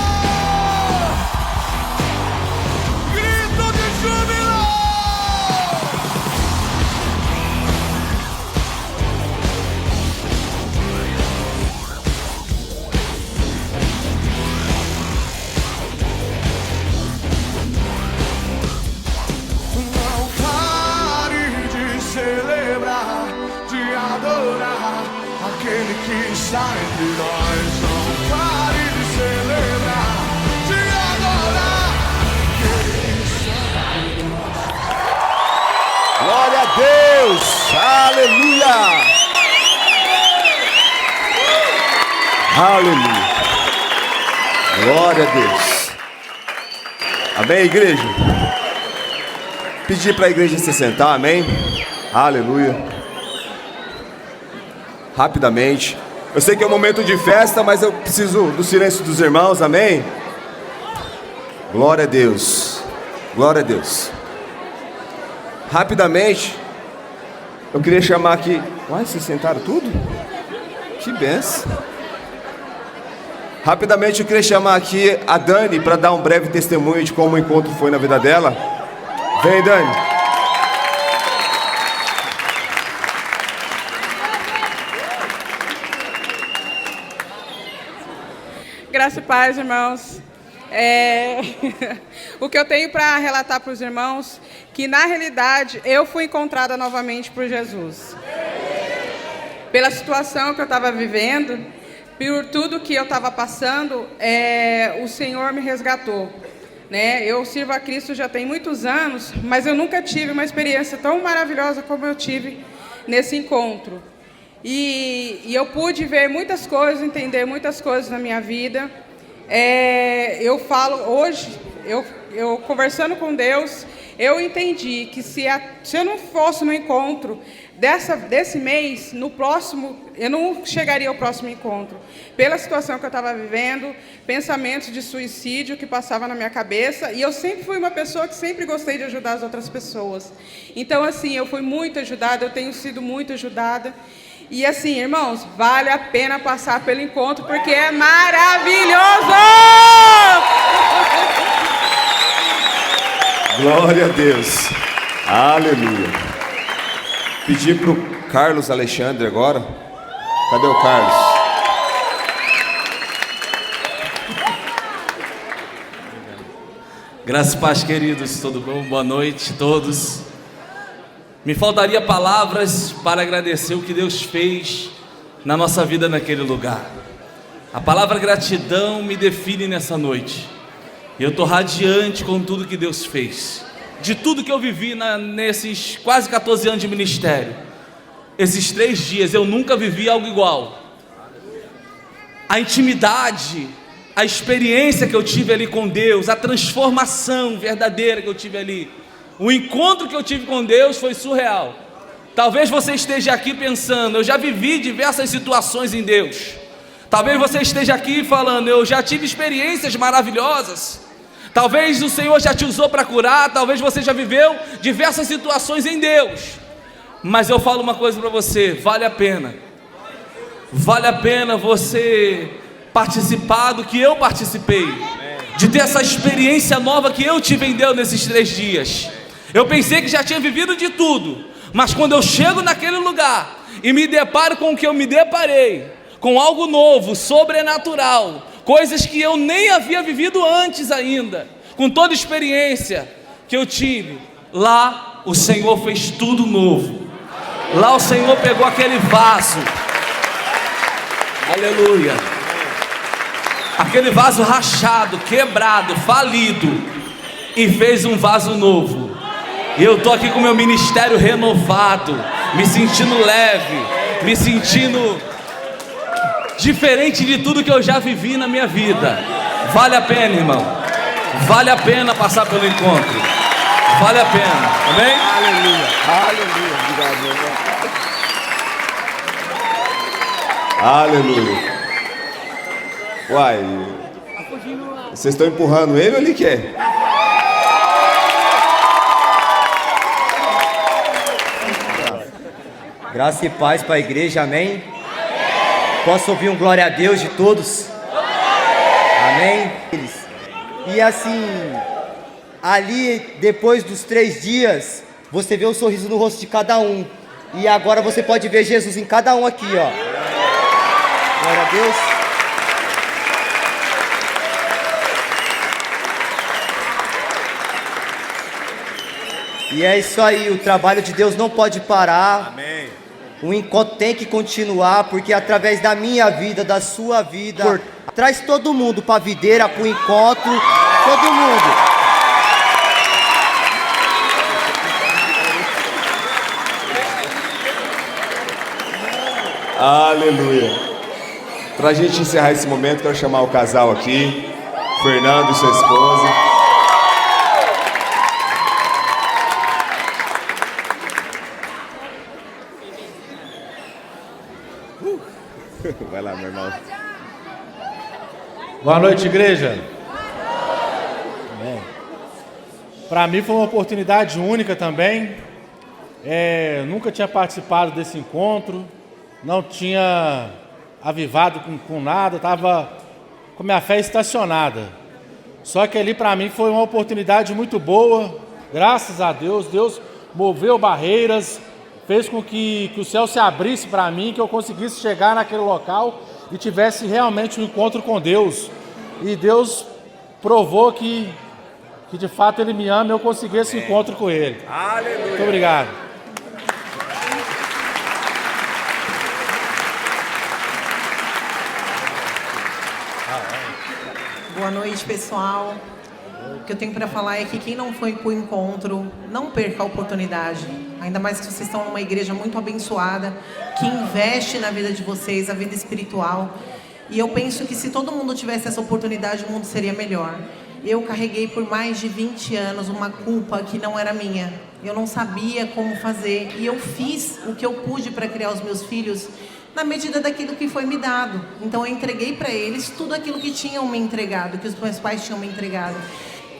grito de júbilo. Não pare de celebrar, de adorar aquele que está entre nós. Não pare de celebrar, de adorar aquele que está entre nós. Glória a Deus! Aleluia! Aleluia. Glória a Deus. Amém, igreja? Pedir para a igreja se sentar, amém? Aleluia. Rapidamente. Eu sei que é um momento de festa, mas eu preciso do silêncio dos irmãos, amém? Glória a Deus. Glória a Deus. Rapidamente, eu queria chamar aqui... Uai, vocês sentaram tudo? Que benção. Rapidamente eu queria chamar aqui a Dani para dar um breve testemunho de como o encontro foi na vida dela. Vem, Dani. Graça e paz, irmãos. O que eu tenho para relatar para os irmãos, que na realidade eu fui encontrada novamente por Jesus. Pela situação que eu estava vivendo, por tudo que eu estava passando, o Senhor me resgatou. Né? Eu sirvo a Cristo já tem muitos anos, mas eu nunca tive uma experiência tão maravilhosa como eu tive nesse encontro. E eu pude ver muitas coisas, entender muitas coisas na minha vida. Eu falo hoje, eu conversando com Deus, eu entendi que se eu não fosse no encontro desse mês, no próximo, eu não chegaria ao próximo encontro. Pela situação que eu estava vivendo, pensamentos de suicídio que passavam na minha cabeça, e eu sempre fui uma pessoa que sempre gostei de ajudar as outras pessoas. Então, assim, eu fui muito ajudada, eu tenho sido muito ajudada. E assim, irmãos, vale a pena passar pelo encontro, porque é maravilhoso! Glória a Deus. Aleluia. Pedir para o Carlos Alexandre agora. Cadê o Carlos? Graças e paz, queridos. Tudo bom? Boa noite a todos. Me faltaria palavras para agradecer o que Deus fez na nossa vida naquele lugar. A palavra gratidão me define nessa noite. E eu estou radiante com tudo que Deus fez. De tudo que eu vivi nesses quase 14 anos de ministério. Esses 3 dias eu nunca vivi algo igual. A intimidade, a experiência que eu tive ali com Deus, a transformação verdadeira que eu tive ali. O encontro que eu tive com Deus foi surreal. Talvez você esteja aqui pensando, eu já vivi diversas situações em Deus. Talvez você esteja aqui falando, eu já tive experiências maravilhosas. Talvez o Senhor já te usou para curar, talvez você já viveu diversas situações em Deus. Mas eu falo uma coisa para você, vale a pena. Vale a pena você participar do que eu participei. De ter essa experiência nova que eu tive em Deus nesses 3 dias. Eu pensei que já tinha vivido de tudo, mas quando eu chego naquele lugar e me deparo com o que eu me deparei, com algo novo, sobrenatural, coisas que eu nem havia vivido antes ainda, com toda a experiência que eu tive, lá o Senhor fez tudo novo. Lá o Senhor pegou aquele vaso, aleluia, aquele vaso rachado, quebrado, falido, e fez um vaso novo. E eu estou aqui com o meu ministério renovado, me sentindo leve, me sentindo diferente de tudo que eu já vivi na minha vida. Vale a pena, irmão. Vale a pena passar pelo encontro. Vale a pena, amém? Aleluia. Aleluia. Obrigado. Aleluia. Uai, vocês estão empurrando ele ou ele quer? Graça e paz para a igreja, amém? Posso ouvir um glória a Deus de todos? Amém? E assim, ali depois dos 3 dias, você vê o sorriso no rosto de cada um. E agora você pode ver Jesus em cada um aqui, ó. Glória a Deus. E é isso aí, o trabalho de Deus não pode parar. Amém. O encontro tem que continuar, porque através da minha vida, da sua vida, traz todo mundo para a videira, para o encontro, todo mundo. Aleluia. Pra gente encerrar esse momento, quero chamar o casal aqui, Fernando e sua esposa. Vai lá, meu irmão. Boa noite, igreja. Para mim foi uma oportunidade única também. Nunca tinha participado desse encontro, não tinha avivado com nada, estava com minha fé estacionada. Só que ali para mim foi uma oportunidade muito boa, graças a Deus. Deus moveu barreiras, fez com que o céu se abrisse para mim, que eu conseguisse chegar naquele local e tivesse realmente um encontro com Deus. E Deus provou que de fato Ele me ama e eu consegui esse encontro com Ele. Aleluia. Muito obrigado. Boa noite, pessoal. O que eu tenho para falar é que quem não foi para o encontro, não perca a oportunidade. Ainda mais que vocês estão numa igreja muito abençoada, que investe na vida de vocês, a vida espiritual. E eu penso que se todo mundo tivesse essa oportunidade, o mundo seria melhor. Eu carreguei por mais de 20 anos uma culpa que não era minha. Eu não sabia como fazer. E eu fiz o que eu pude para criar os meus filhos na medida daquilo que foi me dado. Então eu entreguei para eles tudo aquilo que tinham me entregado, que os meus pais tinham me entregado.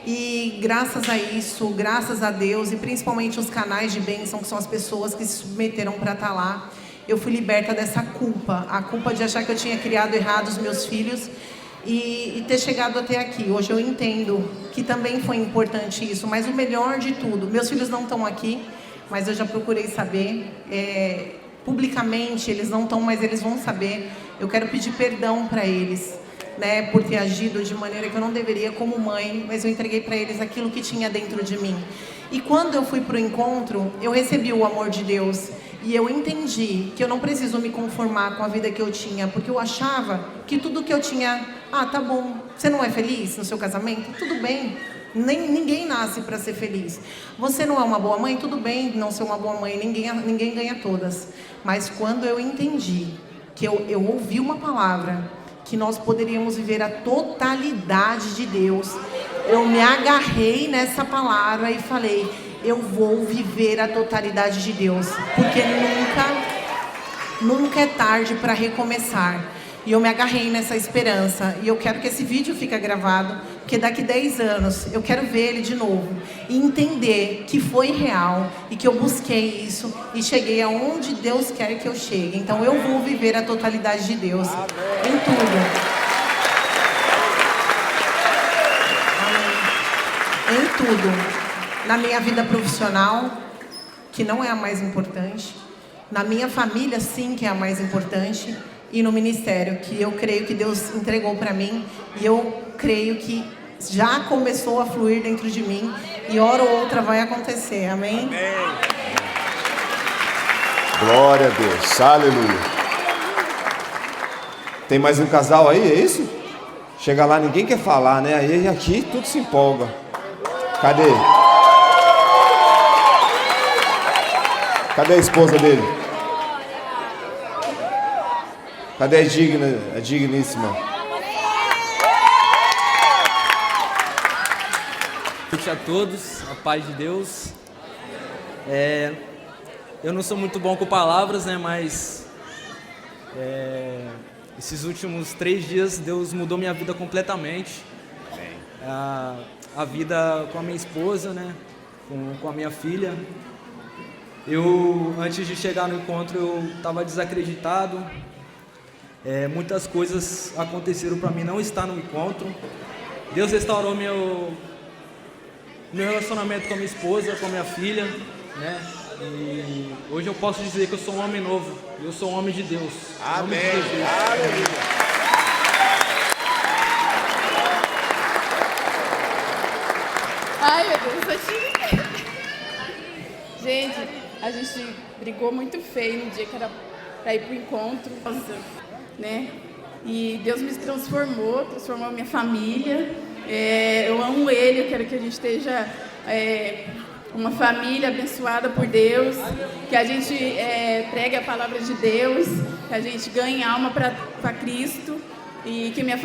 E graças a isso, graças a Deus, e principalmente os canais de bênção, que são as pessoas que se submeteram para estar lá, eu fui liberta dessa culpa. A culpa de achar que eu tinha criado errado os meus filhos e ter chegado até aqui. Hoje eu entendo que também foi importante isso, mas o melhor de tudo, meus filhos não estão aqui, mas eu já procurei saber, publicamente eles não estão, mas eles vão saber. Eu quero pedir perdão para eles, né, por ter agido de maneira que eu não deveria como mãe, mas eu entreguei para eles aquilo que tinha dentro de mim. E quando eu fui para o encontro, eu recebi o amor de Deus. E eu entendi que eu não preciso me conformar com a vida que eu tinha, porque eu achava que tudo que eu tinha... Ah, tá bom, você não é feliz no seu casamento? Tudo bem, ninguém nasce para ser feliz. Você não é uma boa mãe? Tudo bem não ser uma boa mãe, ninguém ganha todas. Mas quando eu entendi, que eu ouvi uma palavra, que nós poderíamos viver a totalidade de Deus, eu me agarrei nessa palavra e falei... Eu vou viver a totalidade de Deus, porque nunca é tarde para recomeçar. E eu me agarrei nessa esperança, e eu quero que esse vídeo fique gravado, porque daqui 10 anos eu quero ver ele de novo, e entender que foi real, e que eu busquei isso, e cheguei aonde Deus quer que eu chegue. Então eu vou viver a totalidade de Deus, em tudo. Amém. Em tudo. Na minha vida profissional, que não é a mais importante. Na minha família, sim, que é a mais importante. E no ministério, que eu creio que Deus entregou para mim. E eu creio que já começou a fluir dentro de mim. E hora ou outra vai acontecer. Amém? Amém. Glória a Deus. Aleluia. Tem mais um casal aí, é isso? Chega lá, ninguém quer falar, né? Aí aqui tudo se empolga. Cadê? Cadê a esposa dele? Cadê a digníssima? Boa noite a todos, a paz de Deus. Eu não sou muito bom com palavras, né? Mas esses últimos 3 dias Deus mudou minha vida completamente. A vida com a minha esposa, né? Com a minha filha. Eu, antes de chegar no encontro, eu estava desacreditado. Muitas coisas aconteceram para mim não estar no encontro. Deus restaurou meu relacionamento com a minha esposa, com a minha filha, né? E hoje eu posso dizer que eu sou um homem novo. Eu sou um homem de Deus. Amém. Aleluia. Ai, meu Deus, gente, a gente brigou muito feio no dia que era para ir pro encontro, né? E Deus me transformou a minha família. Eu amo Ele, eu quero que a gente esteja uma família abençoada por Deus, que a gente pregue a palavra de Deus que a gente ganhe alma para Cristo e que minha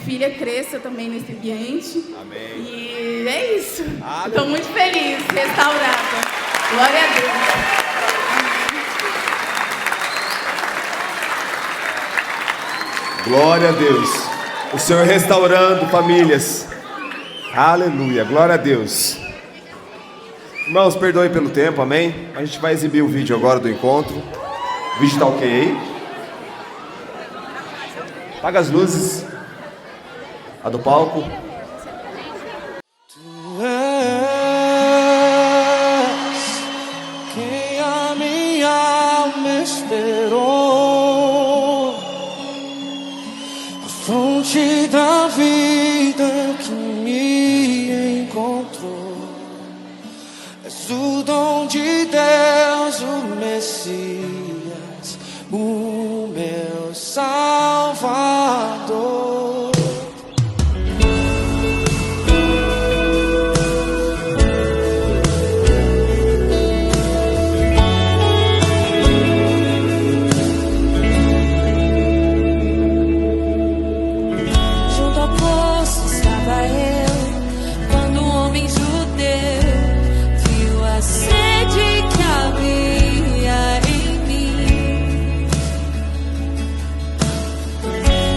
filha cresça também nesse ambiente. Amém. E é isso. Estou muito feliz, restaurada. Glória a Deus. Glória a Deus. O Senhor restaurando famílias. Aleluia. Glória a Deus. Irmãos, perdoem pelo tempo, amém? A gente vai exibir o vídeo agora do encontro. O vídeo tá ok aí? Apaga as luzes. A do palco. Tu és quem a minha alma esperou, a fonte da vida que me encontrou. És o dom de Deus, o Messias, o meu Salvador. Junto à poça estava eu, quando um homem judeu viu a sede que havia em mim.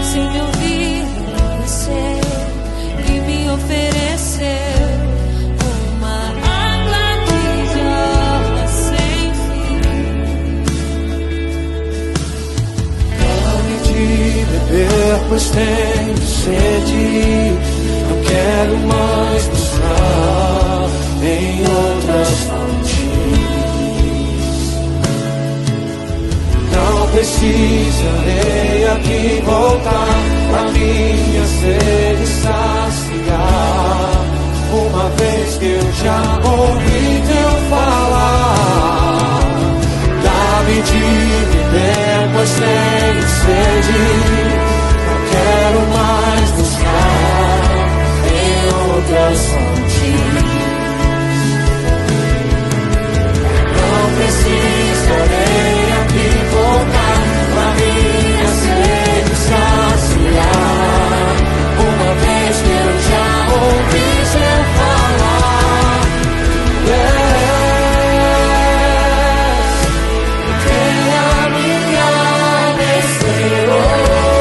Sem me ouvir, reconhecer, e me ofereceu uma água que jorra sem fim. Dá-me de beber, pois tenho sede. Não quero mais buscar em outras fontes. Não precisarei aqui voltar pra minha sede saciar, uma vez que eu já ouvi teu falar. Dá-me de beber, pois tenho sede. Não quero mais buscar em outras fontes. Não precisarei aqui voltar pra minha sede saciar, uma vez que eu já ouvi seu falar. És quem a minha alma esperou,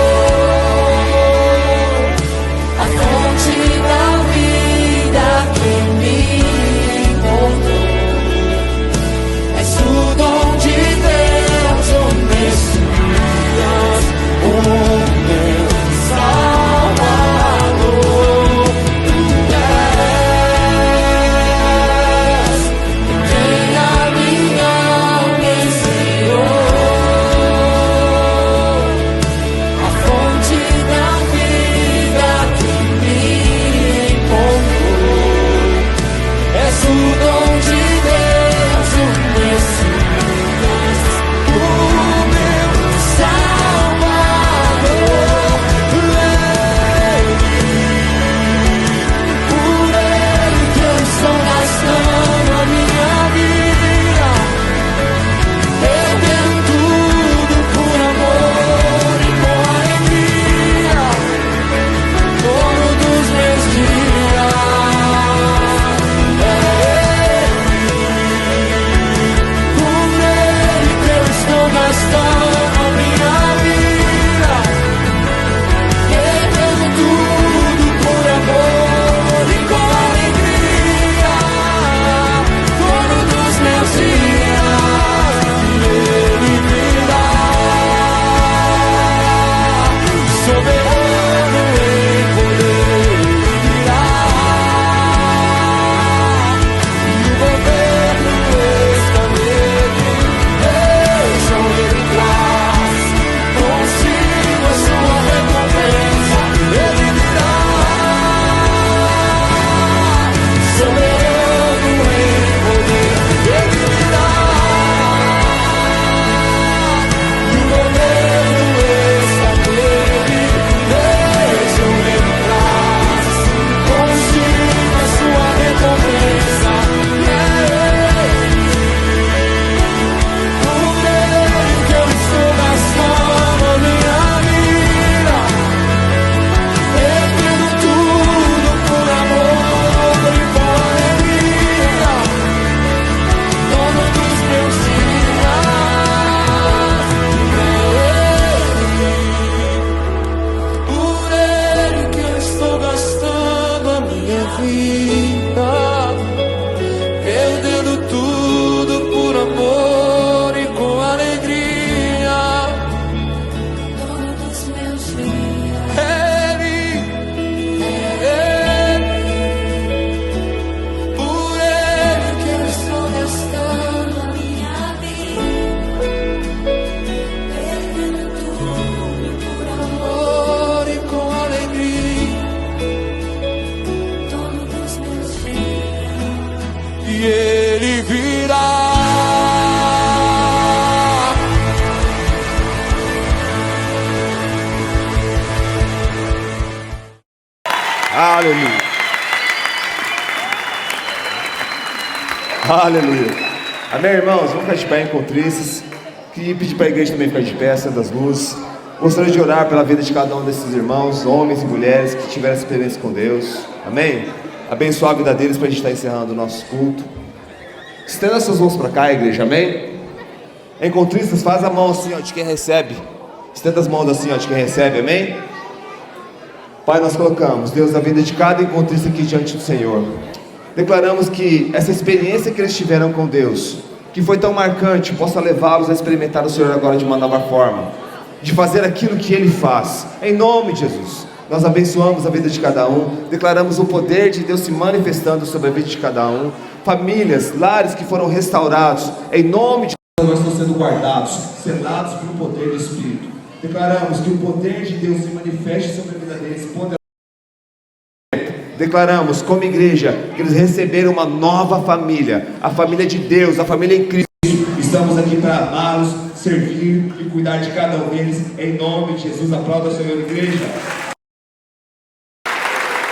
Aleluia. Aleluia. Amém, irmãos? Vamos ficar de pé, encontristas. Queria pedir para a igreja também ficar de pé, acenda as luzes. Gostaria de orar pela vida de cada um desses irmãos, homens e mulheres que tiveram experiência com Deus. Amém? Abençoar a vida deles para a gente estar encerrando o nosso culto. Estenda suas mãos para cá, igreja, amém? Encontristas, faz a mão assim, ó, de quem recebe. Estenda as mãos assim, ó, de quem recebe, amém? Pai, nós colocamos, Deus, a vida de cada encontrista aqui diante do Senhor. Declaramos que essa experiência que eles tiveram com Deus, que foi tão marcante, possa levá-los a experimentar o Senhor agora de uma nova forma, de fazer aquilo que Ele faz, em nome de Jesus. Nós abençoamos a vida de cada um, declaramos o poder de Deus se manifestando sobre a vida de cada um, famílias, lares que foram restaurados, em nome de Deus, estão sendo guardados, selados pelo poder do Espírito. Declaramos que o poder de Deus se manifeste sobre a vida deles poderosamente. Declaramos como igreja que eles receberam uma nova família, a família de Deus, a família em Cristo. Estamos aqui para amá-los, servir e cuidar de cada um deles, em nome de Jesus. Aplauda o Senhor, igreja.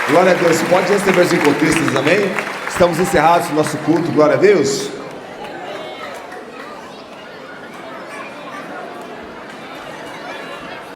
Glória a Deus. Pode receber os encontristas, amém? Estamos encerrados no nosso culto, glória a Deus.